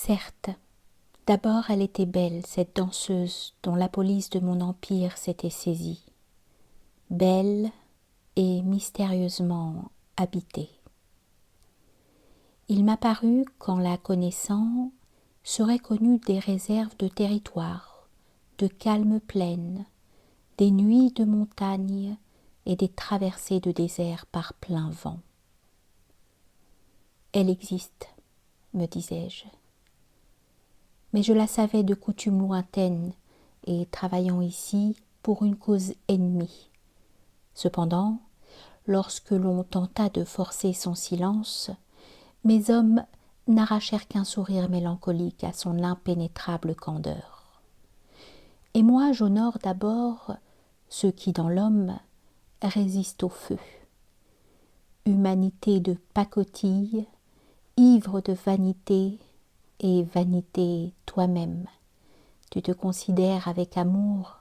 Certes, d'abord elle était belle, cette danseuse dont la police de mon empire s'était saisie. Belle et mystérieusement habitée. Il m'apparut qu'en la connaissant, seraient connues des réserves de territoire, de calmes plaines, des nuits de montagne et des traversées de désert par plein vent. Elle existe, me disais-je. Mais je la savais de coutume lointaine et travaillant ici pour une cause ennemie. Cependant, lorsque l'on tenta de forcer son silence, mes hommes n'arrachèrent qu'un sourire mélancolique à son impénétrable candeur. Et moi j'honore d'abord ceux qui dans l'homme résistent au feu. Humanité de pacotille, ivre de vanité et vanité toi-même, tu te considères avec amour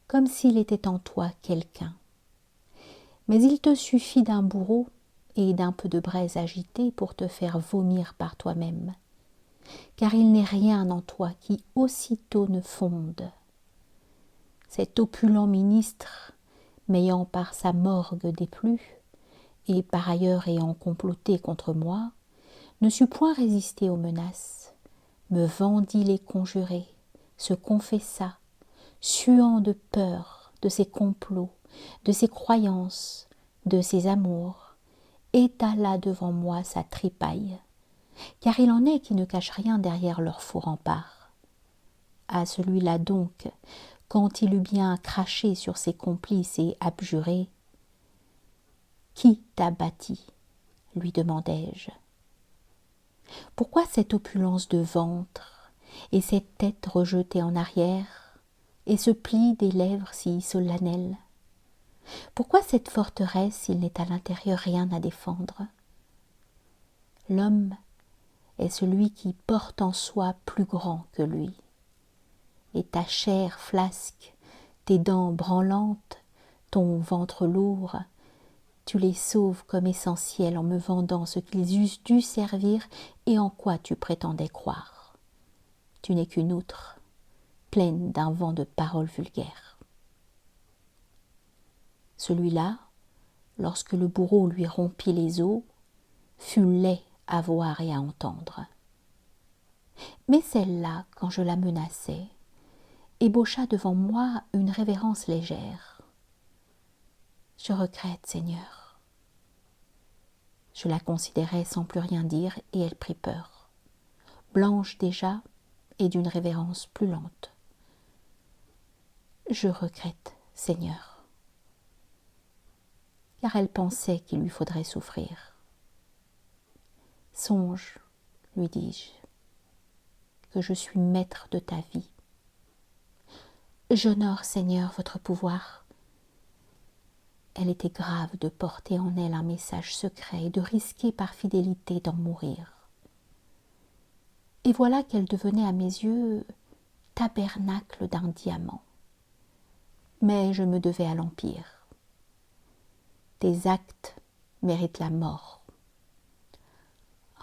comme s'il était en toi quelqu'un. Mais il te suffit d'un bourreau et d'un peu de braise agitée pour te faire vomir par toi-même, car il n'est rien en toi qui aussitôt ne fonde. Cet opulent ministre, m'ayant par sa morgue déplu, et par ailleurs ayant comploté contre moi, ne sut point résister aux menaces, me vendit les conjurés, se confessa, suant de peur, de ses complots, de ses croyances, de ses amours, étala devant moi sa tripaille, car il en est qui ne cachent rien derrière leurs faux remparts. À celui-là donc, quand il eut bien craché sur ses complices et abjuré, « Qui t'a bâti ?» lui demandai-je. « Pourquoi cette opulence de ventre et cette tête rejetée en arrière et ce pli des lèvres si solennel? Pourquoi cette forteresse s'il n'est à l'intérieur rien à défendre? L'homme est celui qui porte en soi plus grand que lui. Et ta chair flasque, tes dents branlantes, ton ventre lourd, tu les sauves comme essentiels en me vendant ce qu'ils eussent dû servir et en quoi tu prétendais croire. Tu n'es qu'une outre, pleine d'un vent de paroles vulgaires. Celui-là, lorsque le bourreau lui rompit les os, fut laid à voir et à entendre. Mais celle-là, quand je la menaçais, ébaucha devant moi une révérence légère. « Je regrette, Seigneur. » Je la considérai sans plus rien dire et elle prit peur, blanche déjà et d'une révérence plus lente. « Je regrette, Seigneur. » Car elle pensait qu'il lui faudrait souffrir. « Songe, lui dis-je, que je suis maître de ta vie. J'honore, Seigneur, votre pouvoir. » Elle était grave de porter en elle un message secret et de risquer par fidélité d'en mourir. Et voilà qu'elle devenait à mes yeux tabernacle d'un diamant. Mais je me devais à l'Empire. Tes actes méritent la mort.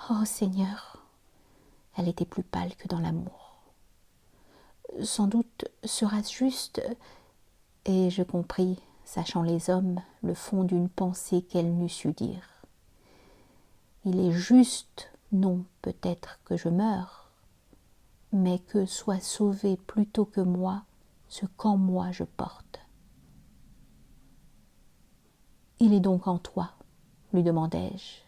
Oh Seigneur, elle était plus pâle que dans l'amour. Sans doute sera-ce juste, et je compris, sachant les hommes, le fond d'une pensée qu'elle n'eût su dire. Il est juste, non peut-être que je meure, mais que soit sauvé plutôt que moi ce qu'en moi je porte. Il est donc en toi, lui demandai-je.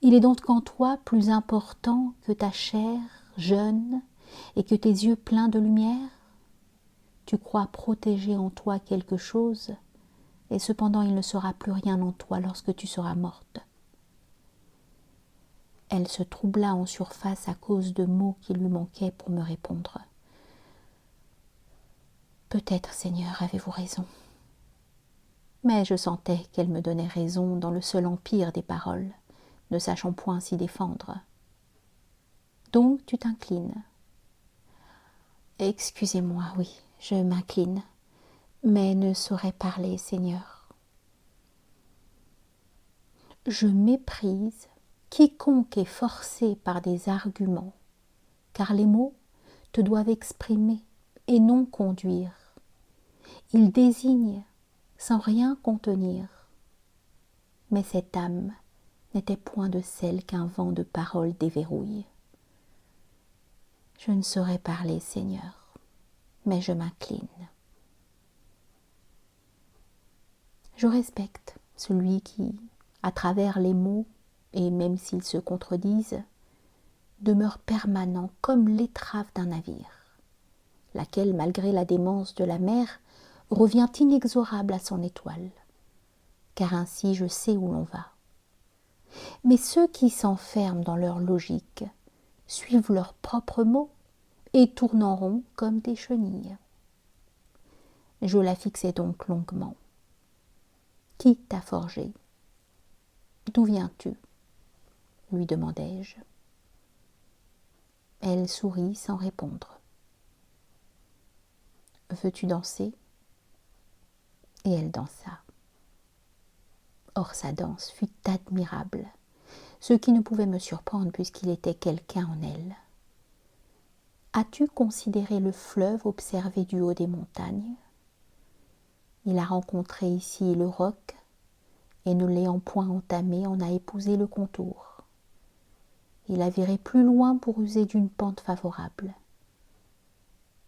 Il est donc en toi plus important que ta chair jeune et que tes yeux pleins de lumière? Tu crois protéger en toi quelque chose, et cependant il ne sera plus rien en toi lorsque tu seras morte. Elle se troubla en surface à cause de mots qui lui manquaient pour me répondre. Peut-être, Seigneur, avez-vous raison. Mais je sentais qu'elle me donnait raison dans le seul empire des paroles, ne sachant point s'y défendre. Donc tu t'inclines. Excusez-moi, oui, je m'incline, mais ne saurais parler, Seigneur. Je méprise quiconque est forcé par des arguments car les mots te doivent exprimer et non conduire. Ils désignent sans rien contenir. Mais cette âme n'était point de celle qu'un vent de paroles déverrouille. Je ne saurais parler, Seigneur, mais je m'incline. Je respecte celui qui, à travers les mots, et même s'ils se contredisent, demeure permanent comme l'étrave d'un navire, laquelle, malgré la démence de la mer, revient inexorable à son étoile, car ainsi je sais où l'on va. Mais ceux qui s'enferment dans leur logique suivent leurs propres mots et tournent en rond comme des chenilles. Je la fixai donc longuement. Qui t'a forgé? D'où viens-tu? Lui demandai-je. Elle sourit sans répondre. Veux-tu danser? Et elle dansa. Or sa danse fut admirable, ce qui ne pouvait me surprendre puisqu'il était quelqu'un en elle. As-tu considéré le fleuve observé du haut des montagnes? Il a rencontré ici le roc, et ne l'ayant point entamé, en a épousé le contour. Il a viré plus loin pour user d'une pente favorable.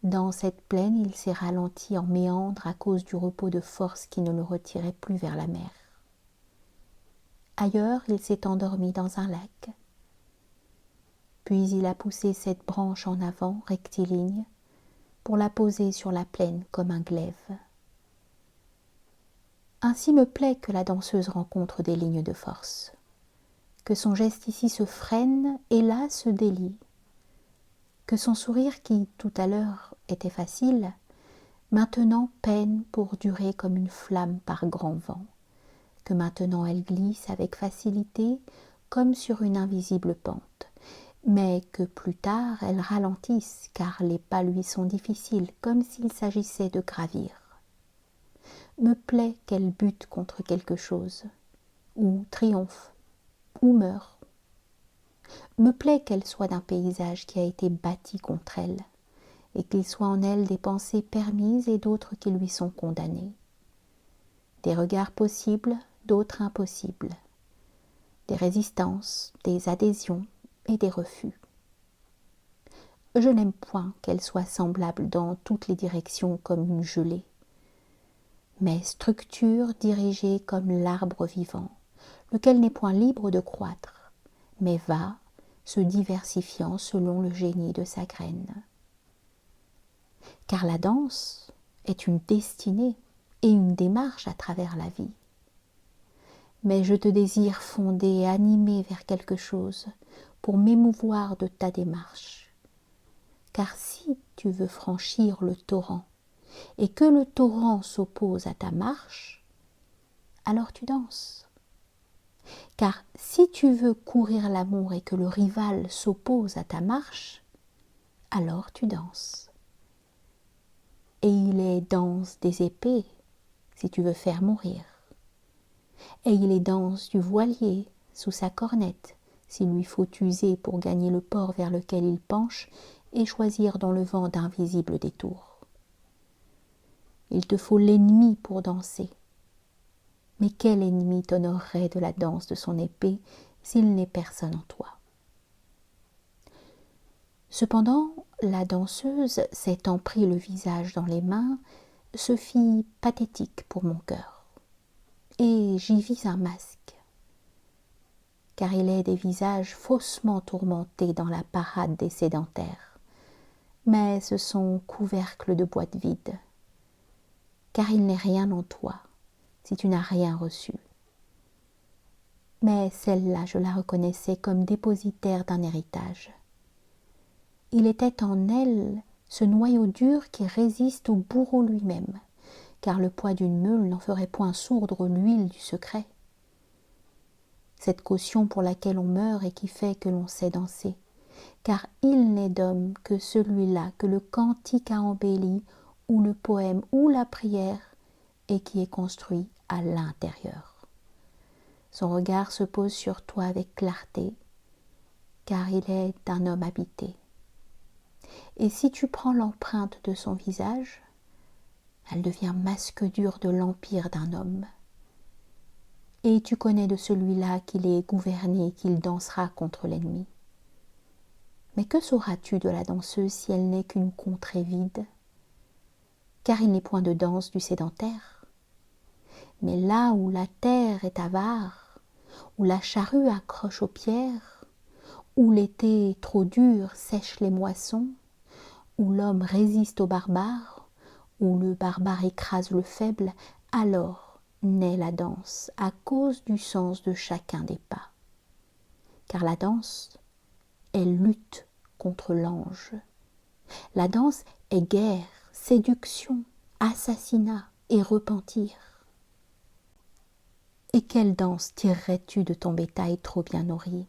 Dans cette plaine, il s'est ralenti en méandre à cause du repos de force qui ne le retirait plus vers la mer. Ailleurs, il s'est endormi dans un lac. Puis il a poussé cette branche en avant, rectiligne, pour la poser sur la plaine comme un glaive. Ainsi me plaît que la danseuse rencontre des lignes de force, que son geste ici se freine et là se délie, que son sourire qui, tout à l'heure, était facile, maintenant peine pour durer comme une flamme par grand vent, que maintenant elle glisse avec facilité comme sur une invisible pente, mais que plus tard elle ralentisse car les pas lui sont difficiles comme s'il s'agissait de gravir. Me plaît qu'elle bute contre quelque chose, ou triomphe, ou meurt. Me plaît qu'elle soit d'un paysage qui a été bâti contre elle, et qu'il soit en elle des pensées permises et d'autres qui lui sont condamnées. Des regards possibles, d'autres impossibles. Des résistances, des adhésions et des refus. Je n'aime point qu'elle soit semblable dans toutes les directions comme une gelée, mais structure dirigée comme l'arbre vivant, lequel n'est point libre de croître, mais va se diversifiant selon le génie de sa graine. Car la danse est une destinée et une démarche à travers la vie. Mais je te désire fonder et animer vers quelque chose pour m'émouvoir de ta démarche. Car si tu veux franchir le torrent et que le torrent s'oppose à ta marche, alors tu danses. Car si tu veux courir l'amour et que le rival s'oppose à ta marche, alors tu danses. Et il est danse des épées, si tu veux faire mourir. Et il est danse du voilier sous sa cornette, s'il lui faut user pour gagner le port vers lequel il penche et choisir dans le vent d'invisibles détours. Il te faut l'ennemi pour danser. Mais quel ennemi t'honorerait de la danse de son épée s'il n'est personne en toi? Cependant, la danseuse, s'étant pris le visage dans les mains, se fit pathétique pour mon cœur. Et j'y vis un masque, car il est des visages faussement tourmentés dans la parade des sédentaires. Mais ce sont couvercles de boîte vide, car il n'est rien en toi, si tu n'as rien reçu. Mais celle-là, je la reconnaissais comme dépositaire d'un héritage. Il était en elle ce noyau dur qui résiste au bourreau lui-même, car le poids d'une meule n'en ferait point sourdre l'huile du secret. Cette caution pour laquelle on meurt et qui fait que l'on sait danser, car il n'est d'homme que celui-là que le cantique a embelli, ou le poème, ou la prière, et qui est construit à l'intérieur. Son regard se pose sur toi avec clarté, car il est d'un homme habité. Et si tu prends l'empreinte de son visage, elle devient masque dur de l'empire d'un homme. Et tu connais de celui-là qu'il est gouverné, qu'il dansera contre l'ennemi. Mais que sauras-tu de la danseuse si elle n'est qu'une contrée vide? Car il n'est point de danse du sédentaire. Mais là où la terre est avare, où la charrue accroche aux pierres, où l'été trop dur sèche les moissons, où l'homme résiste au barbare, où le barbare écrase le faible, alors naît la danse à cause du sens de chacun des pas. Car la danse, elle lutte contre l'ange. La danse est guerre, séduction, assassinat et repentir. Et quelle danse tirerais-tu de ton bétail trop bien nourri?